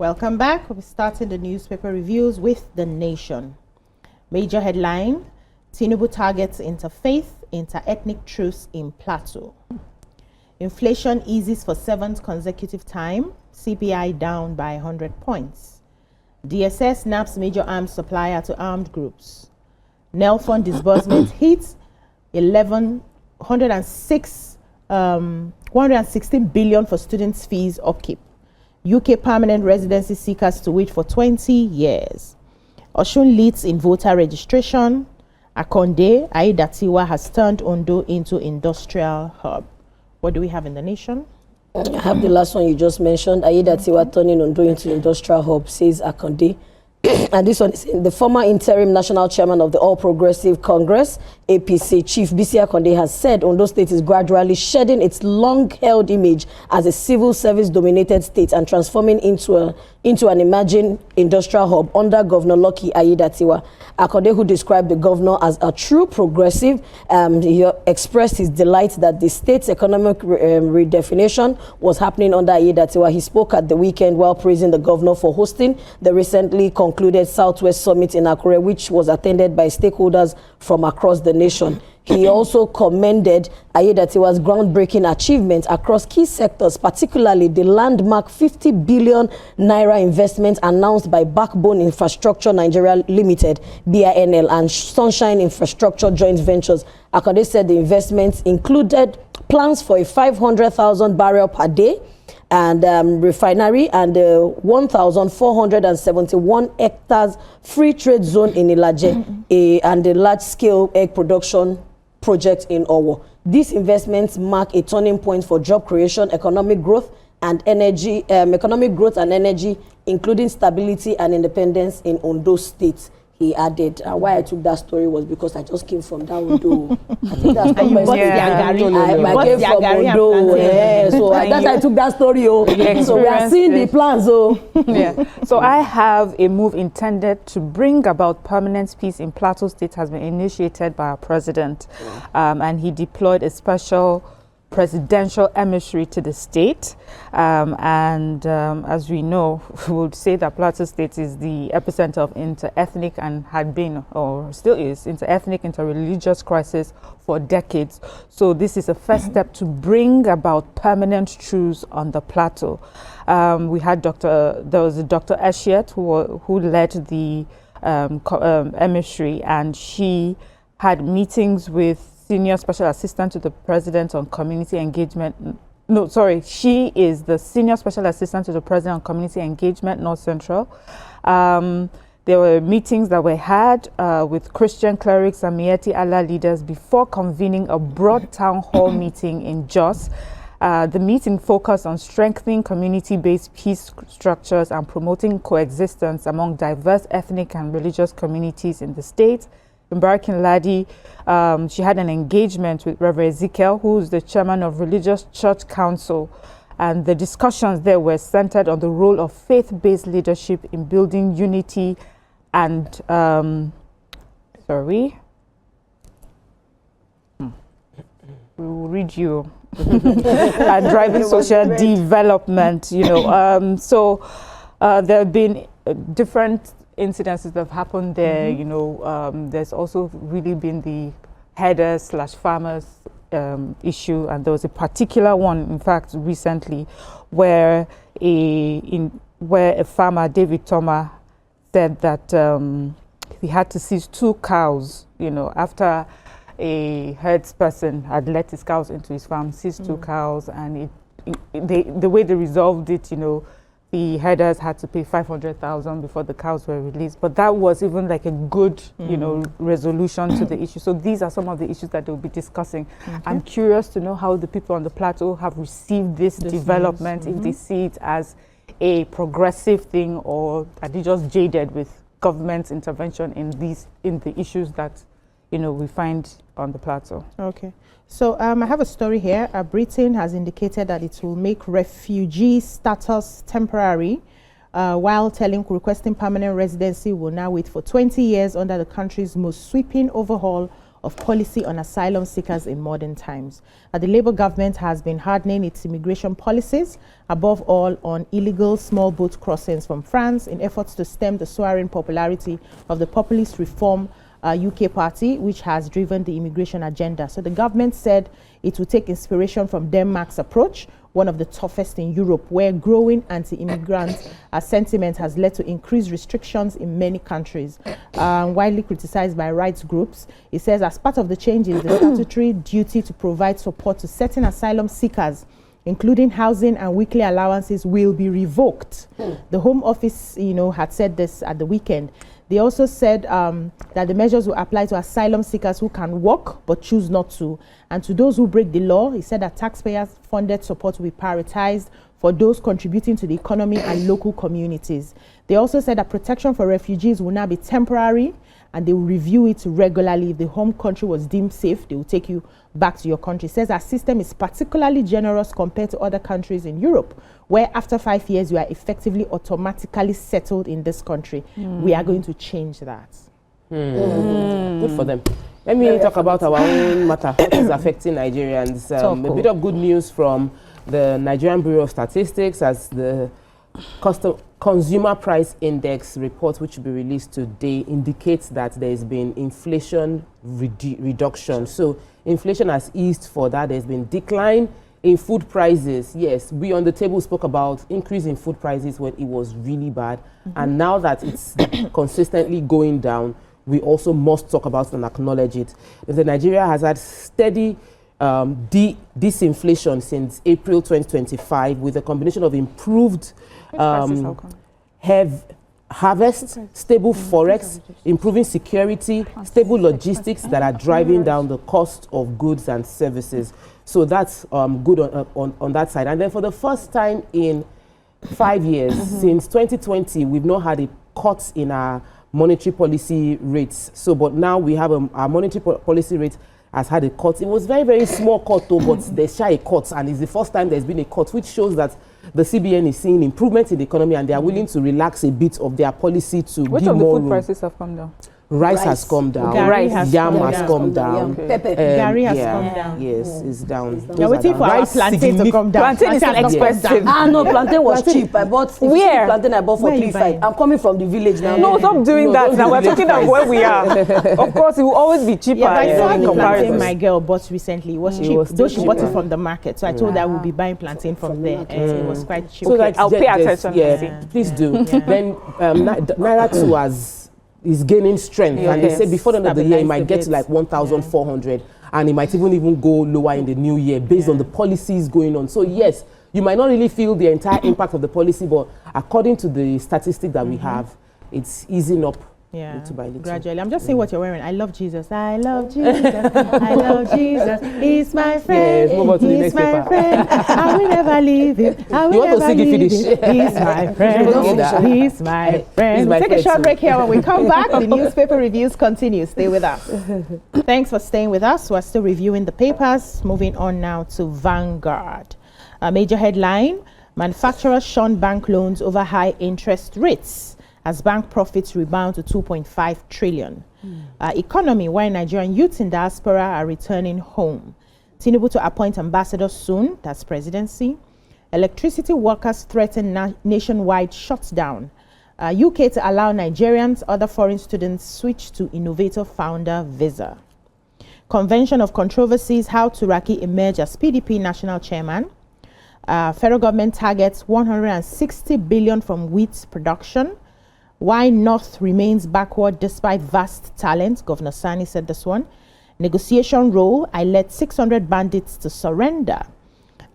Welcome back. We're starting the newspaper reviews with The Nation. Major headline: Tinubu targets interfaith, inter-ethnic truce in Plateau. Inflation eases for 7th consecutive time. CPI down by 100 points. DSS naps major arms supplier to armed groups. NELFund disbursement hits 116 billion for students' fees upkeep. UK permanent residency seekers to wait for 20 years. Osun leads in voter registration. Akonde Aiyedatiwa has turned Ondo into industrial hub. What do we have in The Nation? I have the last one you just mentioned. Aiyedatiwa turning Ondo into industrial hub, says Akonde. And this one is the former interim national chairman of the All Progressive Congress, APC, Chief Bisi Akonde, has said Ondo State is gradually shedding its long-held image as a civil service-dominated state and transforming into an emerging industrial hub under Governor Lucky Aiyedatiwa. Akonde, who described the governor as a true progressive, he expressed his delight that the state's economic redefinition was happening under Aiyedatiwa. He spoke at the weekend while praising the governor for hosting the recently concluded Southwest Summit in Akure, which was attended by stakeholders from across the nation. He also commended Aiyedatiwa's groundbreaking achievements across key sectors, particularly the landmark 50 billion naira investment announced by Backbone Infrastructure Nigeria Limited, BINL, and Sunshine Infrastructure Joint Ventures. Akonde said the investments included plans for a 500,000 barrel per day and refinery and 1,471 hectares free trade zone in Ilaje and a large-scale egg production project in Owo. These investments mark a turning point for job creation, economic growth and energy, including stability and independence in Ondo State. He added, why I took that story was because I just came from that Ondo. I think that's I came from Ondo. Yeah, so that's why I took that story. So we are seeing the plans. Yeah. So I have a move intended to bring about permanent peace in Plateau State has been initiated by our president, and he deployed a special presidential emissary to the state, as we know, we would say that Plateau State is the epicenter of inter-ethnic and had been, or still is, inter-ethnic, inter-religious crisis for decades. So this is a first step to bring about permanent truce on the plateau. We had there was Dr. Eshiet who led the emissary, and she had meetings with Senior Special Assistant to the President on Community Engagement. No, sorry, she is the Senior Special Assistant to the President on Community Engagement, North Central. There were meetings that were had with Christian clerics and Miyetti Allah leaders before convening a broad town hall meeting in Jos. The meeting focused on strengthening community-based peace structures and promoting coexistence among diverse ethnic and religious communities in the state. In Barikin Ladi, she had an engagement with Reverend Ezekiel, who is the chairman of Religious Church Council. And the discussions there were centered on the role of faith-based leadership in building unity and, we will read you, and driving social development, there have been different incidences that have happened there. There's also really been the herders/farmers issue, and there was a particular one, in fact, recently, where a farmer, David Thomas, said that he had to seize 2 cows, after a herdsperson had let his cows into his farm, seized 2 cows, and the way they resolved it, the herders had to pay 500,000 before the cows were released. But that was even like a good, resolution to the issue. So these are some of the issues that they'll be discussing. I'm curious to know how the people on the plateau have received this development, if they see it as a progressive thing, or are they just jaded with government intervention in the issues that, we find on the plateau. Okay. So I have a story here. Britain has indicated that it will make refugee status temporary, while requesting permanent residency will now wait for 20 years under the country's most sweeping overhaul of policy on asylum seekers in modern times. The Labour government has been hardening its immigration policies, above all on illegal small boat crossings from France, in efforts to stem the soaring popularity of the populist Reform UK party, which has driven the immigration agenda. So the government said it will take inspiration from Denmark's approach, one of the toughest in Europe, where growing anti-immigrant sentiment has led to increased restrictions in many countries. Widely criticized by rights groups, it says as part of the changes, the statutory duty to provide support to certain asylum seekers, including housing and weekly allowances, will be revoked. The Home Office, had said this at the weekend. They also said that the measures will apply to asylum seekers who can work but choose not to. And to those who break the law, he said that taxpayer-funded support will be prioritized for those contributing to the economy and local communities. They also said that protection for refugees will now be temporary, and they will review it regularly. If the home country was deemed safe, they will take you back to your country. It says our system is particularly generous compared to other countries in Europe, where after 5 years, you are effectively automatically settled in this country. We are going to change that. Good for them. Let me talk about our own matter that is affecting Nigerians. A bit of good news from the Nigerian Bureau of Statistics as the Consumer Price Index report, which will be released today, indicates that there has been inflation reduction. So inflation has eased for that. There's been decline in food prices. Yes, we on the table spoke about increase in food prices when it was really bad. And now that it's consistently going down, we also must talk about it and acknowledge it. Nigeria has had steady disinflation since April 2025 with a combination of improved harvest, stable forex, improving security, stable logistics that are driving down the cost of goods and services. So that's good on that side. And then for the first time in 5 years, since 2020, we've not had a cut in our monetary policy rates. So, but now we have our monetary policy rate has had a cut. It was very, very small cut though, but there's a cut, and it's the first time there's been a cut, which shows that the CBN is seeing improvement in the economy and they are willing to relax a bit of their policy to Which give of the more food room. prices have come down? Rice has come down. Yam has come down. Gary has come down. Yes, it's down. You're waiting for our plantain to come down. Plantain is expensive. No, plantain was cheap. I bought plantain I bought for Where you 3.5. I'm coming from the village now. No, stop doing that. Now we're talking about where we are. Of course, it will always be cheaper. Yeah, but I saw in the plantain comparison. my girl bought recently. It was cheap. Though she bought it from the market. So I told her we'll be buying plantain from there. And it was quite cheap. So like I'll pay attention. Yeah, please do. Then Naira 2 is gaining strength, and they say before the end of the year it might get to like 1,400, and it might even go lower in the new year based on the policies going on. So yes, you might not really feel the entire impact of the policy, but according to the statistic that we have, it's easing up little by little. Gradually. I'm just saying what you're wearing. I love Jesus. I love Jesus. I love Jesus. He's my friend. Yes, move on to the He's next my paper. friend. I will never leave him. I will You want to never sing it, leave finish. him. He's my friend. He's my friend. He's my Take a friend short too. break here. When we come back, the newspaper reviews continue. Stay with us. Thanks for staying with us. We're still reviewing the papers. Moving on now to Vanguard. A major headline: manufacturers shun bank loans over high interest rates as bank profits rebound to 2.5 trillion. Economy: why Nigerian youths in diaspora are returning home. Tinubu to appoint ambassadors soon, that's presidency. Electricity workers threaten nationwide shutdown. UK to allow Nigerians, other foreign students switch to innovator founder visa. Convention of controversies: how Turaki emerge as PDP national chairman. Federal government targets 160 billion from wheat production. Why North remains backward despite vast talent. Governor Sani said this one. Negotiation role: I led 600 bandits to surrender.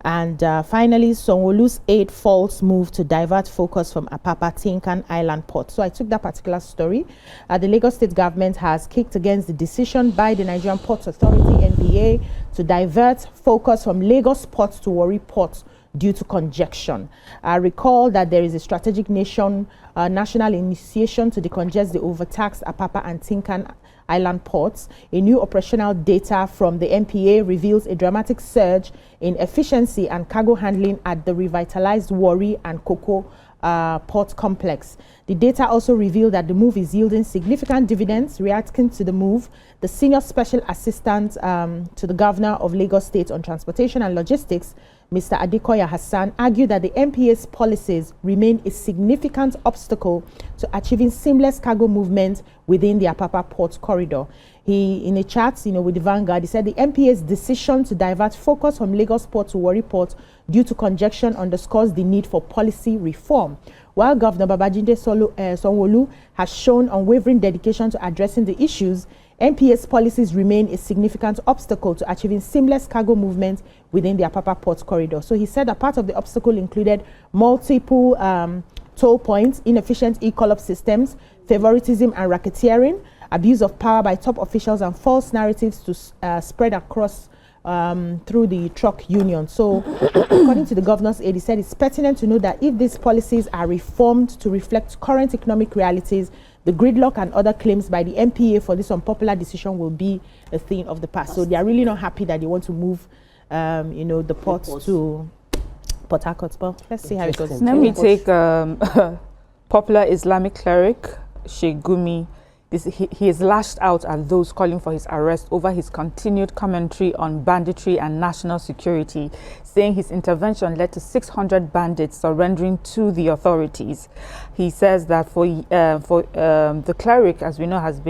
And finally, Sanwo-Olu's aid false move to divert focus from Apapa Tinkan Island Port. So I took that particular story. The Lagos State government has kicked against the decision by the Nigerian Ports Authority, NBA, to divert focus from Lagos Port to Warri Port due to congestion. Recall that there is a strategic national initiation to decongest the overtaxed Apapa and Tinkan Island ports. A new operational data from the NPA reveals a dramatic surge in efficiency and cargo handling at the revitalized Warri and Koko port complex. The data also revealed that the move is yielding significant dividends. Reacting to the move, the senior special assistant to the governor of Lagos State on transportation and logistics, Mr. Adekoya Hassan, argued that the NPA's policies remain a significant obstacle to achieving seamless cargo movement within the Apapa Port corridor. He, in a chat, with the Vanguard, he said the NPA's decision to divert focus from Lagos Port to Warri Port due to congestion underscores the need for policy reform. While Governor Babajide Sanwo-Olu has shown unwavering dedication to addressing the issues, NPA's policies remain a significant obstacle to achieving seamless cargo movement within the Apapa Port corridor. So he said that part of the obstacle included multiple toll points, inefficient e-collop systems, favoritism and racketeering, abuse of power by top officials, and false narratives to spread across through the truck union. So according to the governor's aide, he said it's pertinent to know that if these policies are reformed to reflect current economic realities, the gridlock and other claims by the NPA for this unpopular decision will be a thing of the past. So they are really not happy that they want to move, the port to Port Harcourt. But let's see how it goes. Let me take popular Islamic cleric Sheikh Gumi. He is lashed out at those calling for his arrest over his continued commentary on banditry and national security, saying his intervention led to 600 bandits surrendering to the authorities. He says that for the cleric, as we know, has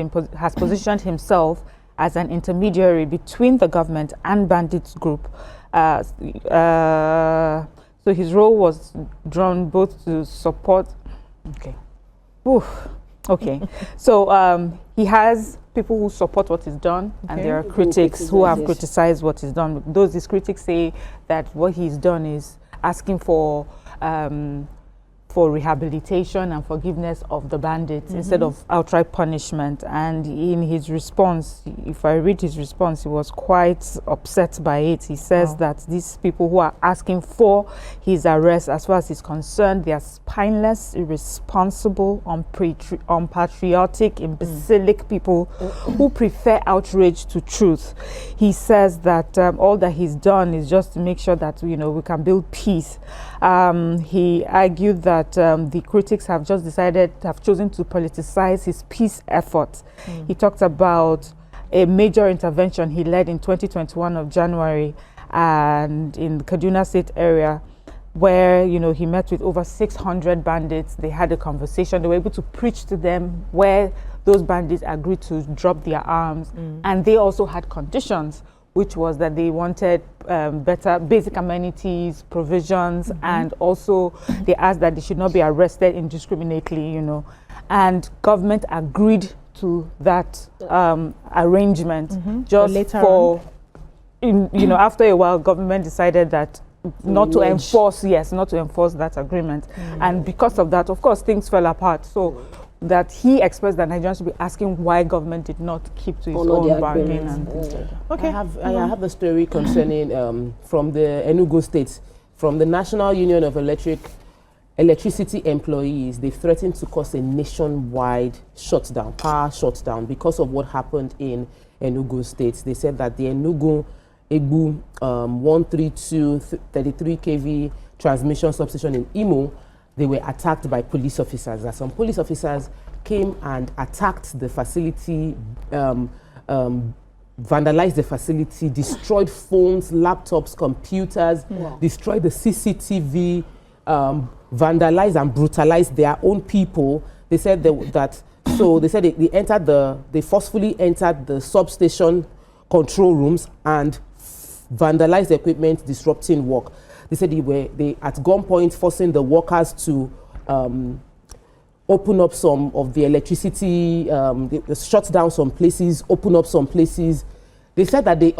positioned himself as an intermediary between the government and bandits group. So his role was drawn both to support. Okay. Oof. Okay, so he has people who support what he's done, and there are critics who have criticized what he's done. These critics say that what he's done is asking for rehabilitation and forgiveness of the bandits instead of outright punishment. And in his response, if I read his response, he was quite upset by it. He says that these people who are asking for his arrest, as far as he's concerned, they are spineless, irresponsible, unpatriotic, imbecilic people who prefer outrage to truth. He says that all that he's done is just to make sure that we can build peace. He argued that the critics have chosen to politicize his peace efforts. He talked about a major intervention he led in 2021 of January and in the Kaduna State area, where he met with over 600 bandits. They had a conversation. They were able to preach to them where those bandits agreed to drop their arms, and they also had conditions, which was that they wanted better basic amenities, provisions, and also they asked that they should not be arrested indiscriminately, and government agreed to that arrangement. Just for, after a while, government decided that not to enforce that agreement. And because of that, of course, things fell apart. So that he expressed that Nigerians should be asking why government did not keep to its own bargain and things like that. Okay, I have the story concerning from the Enugu State, from the National Union of Electricity Employees. They threatened to cause a nationwide shutdown, power shutdown, because of what happened in Enugu State. They said that the Enugu 132 33 kV transmission substation in Imo, they were attacked by police officers. Some police officers came and attacked the facility, vandalized the facility, destroyed phones, laptops, computers, destroyed the CCTV, vandalized and brutalized their own people. They said they forcefully entered the substation control rooms and vandalized the equipment, disrupting work. They said they at gunpoint forcing the workers to open up some of the electricity, they shut down some places, open up some places. They said that the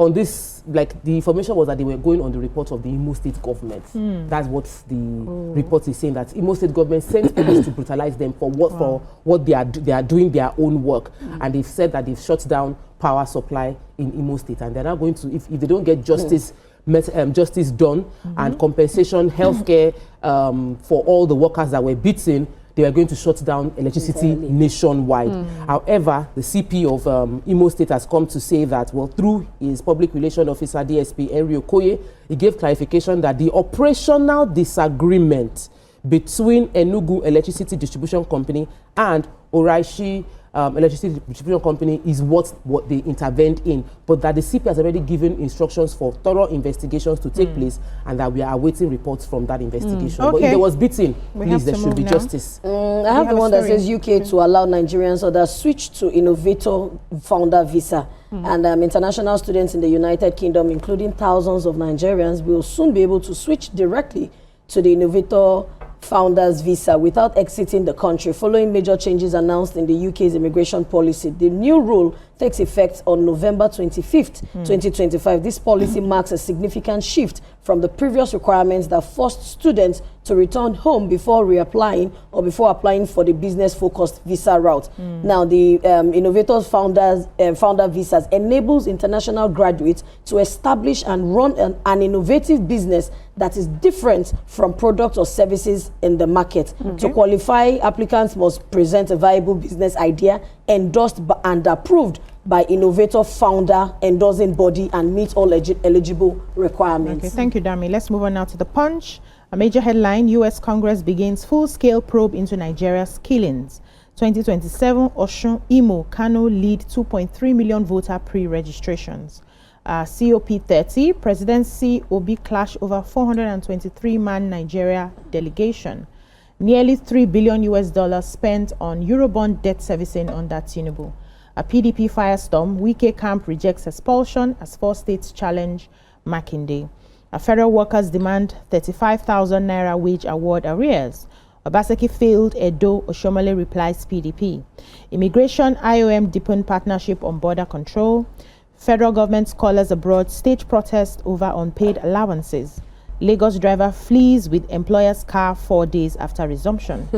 information was that they were going on the report of the Imo State government. That's what the report is saying, that Imo State government sent police to brutalize them for what they are doing their own work. And they've said that they've shut down power supply in Imo State, and they're now going to, if they don't get justice done and compensation, healthcare for all the workers that were beaten, they were going to shut down electricity nationwide. However, the CP of Imo State has come to say that, through his public relations officer, DSP Henry Okoye, he gave clarification that the operational disagreement between Enugu Electricity Distribution Company and Oraishi Electricity Distribution Company is what they intervened in, but that the CP has already given instructions for thorough investigations to take place, and that we are awaiting reports from that investigation. But if there was beating, please, there should be justice. I have the one that says UK to allow Nigerians others switch to Innovator Founder Visa. And international students in the United Kingdom, including thousands of Nigerians, will soon be able to switch directly to the Innovator Founders Visa without exiting the country, following major changes announced in the UK's immigration policy. The new rule takes effect on November 25th, 2025. This policy marks a significant shift from the previous requirements that forced students to return home before reapplying or before applying for the business-focused visa route. Now, the Innovators Founder Visas enables international graduates to establish and run an innovative business that is different from products or services in the market. To qualify, applicants must present a viable business idea endorsed and approved by Innovator Founder endorsing body and meet all eligible requirements. Okay, thank you, Dami. Let's move on now to The Punch. A major headline: U.S. Congress begins full-scale probe into Nigeria's killings. 2027, Osun, Imo, Kano lead 2.3 million voter pre-registrations. COP30, Presidency Obi clash over 423-man Nigeria delegation. Nearly $3 billion spent on Eurobond debt servicing under Tinubu. A PDP firestorm, Wike camp rejects expulsion as 4 states challenge Makinde. A federal workers demand 35,000 naira wage award arrears. Obaseki failed Edo, Oshomole replies PDP. Immigration IOM deepened partnership on border control. Federal government scholars abroad stage protest over unpaid allowances. Lagos driver flees with employer's car 4 days after resumption.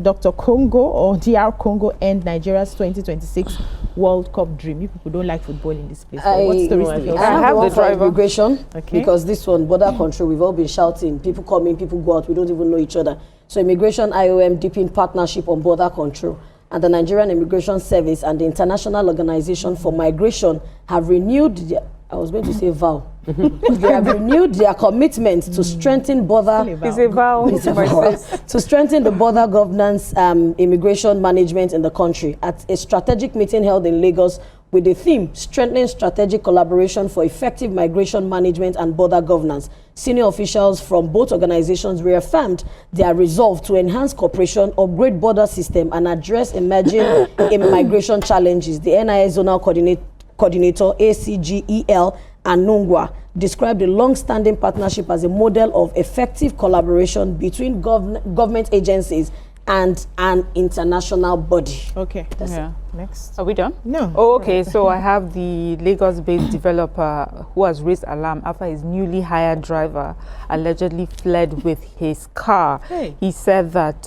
Dr. Congo or DR Congo end Nigeria's 2026 World Cup dream. You people don't like football in this place. What stories do you I have the driver. Immigration, okay. Because this one, border control, we've all been shouting. People come in, people go out. We don't even know each other. So immigration IOM deepened partnership on border control. And the Nigerian Immigration Service and the International Organization for Migration have renewed their, I was going to say vow. They have renewed their commitment to strengthen border. It's a vow. To strengthen the border governance, immigration management in the country at a strategic meeting held in Lagos with the theme strengthening strategic collaboration for effective migration management and border governance. Senior officials from both organizations reaffirmed their resolve to enhance cooperation, upgrade border system, and address emerging immigration challenges. The NIS Zonal Coordinator ACGEL Anungwa described the long-standing partnership as a model of effective collaboration between government agencies and an international body. Okay. That's Yeah. Next. Are we done? No. Oh, okay. So I have the Lagos-based developer who has raised alarm after his newly hired driver allegedly fled with his car. Hey. He said that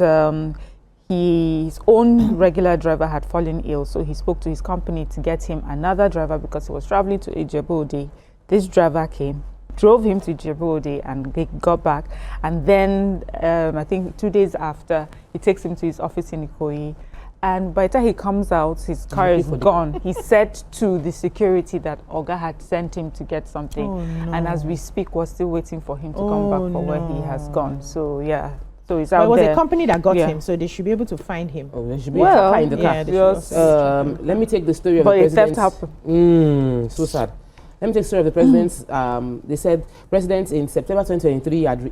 his own regular driver had fallen ill, so he spoke to his company to get him another driver because he was traveling to Ijebu-Ode. This driver came, drove him to Ijebu-Ode, and they got back. And then I think 2 days after, he takes him to his office in Ikoyi. And by the time he comes out, his car is gone. He said to the security that Oga had sent him to get something. Oh, no. And as we speak, we're still waiting for him to come back for where he has gone. So, yeah. So it's Well, out it was there. a company that got him, so they should be able to find him. Oh, there should be Well, a car in the car. Yeah, they should also- Let me take the story of But the a theft president. So sad. Let me take the story of the presidents. They said presidents in September 2023 had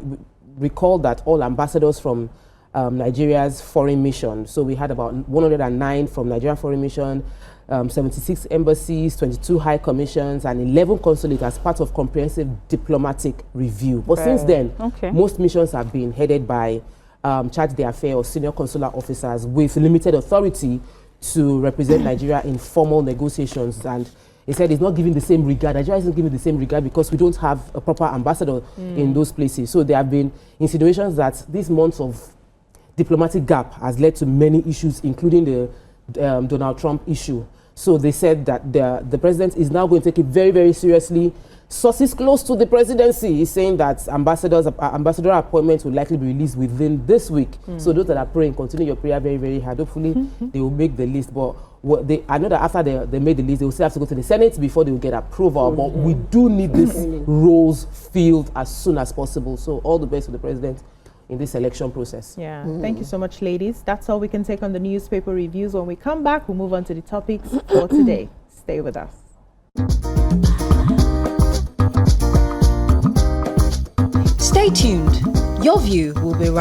recalled that all ambassadors from Nigeria's foreign mission. So we had about 109 from Nigerian foreign mission, 76 embassies, 22 high commissions, and 11 consulates as part of comprehensive diplomatic review. But since then, most missions have been headed by charge d'affaires or senior consular officers with limited authority to represent Nigeria in formal negotiations. And he said it's not giving the same regard. Nigeria isn't giving the same regard because we don't have a proper ambassador in those places. So there have been insinuations that these months of diplomatic gap has led to many issues, including the Donald Trump issue. So they said that the president is now going to take it very, very seriously. Sources close to the presidency is saying that ambassador appointments will likely be released within this week. So those that are praying, continue your prayer very, very hard. Hopefully they will make the list. But I know that after they made the list, they will still have to go to the Senate before they will get approval. But we do need this roles filled as soon as possible. So all the best to the president. in this election process. Yeah, thank you so much, ladies. That's all we can take on the newspaper reviews. When we come back, we'll move on to the topics for today. Stay with us. Stay tuned. Your view will be right.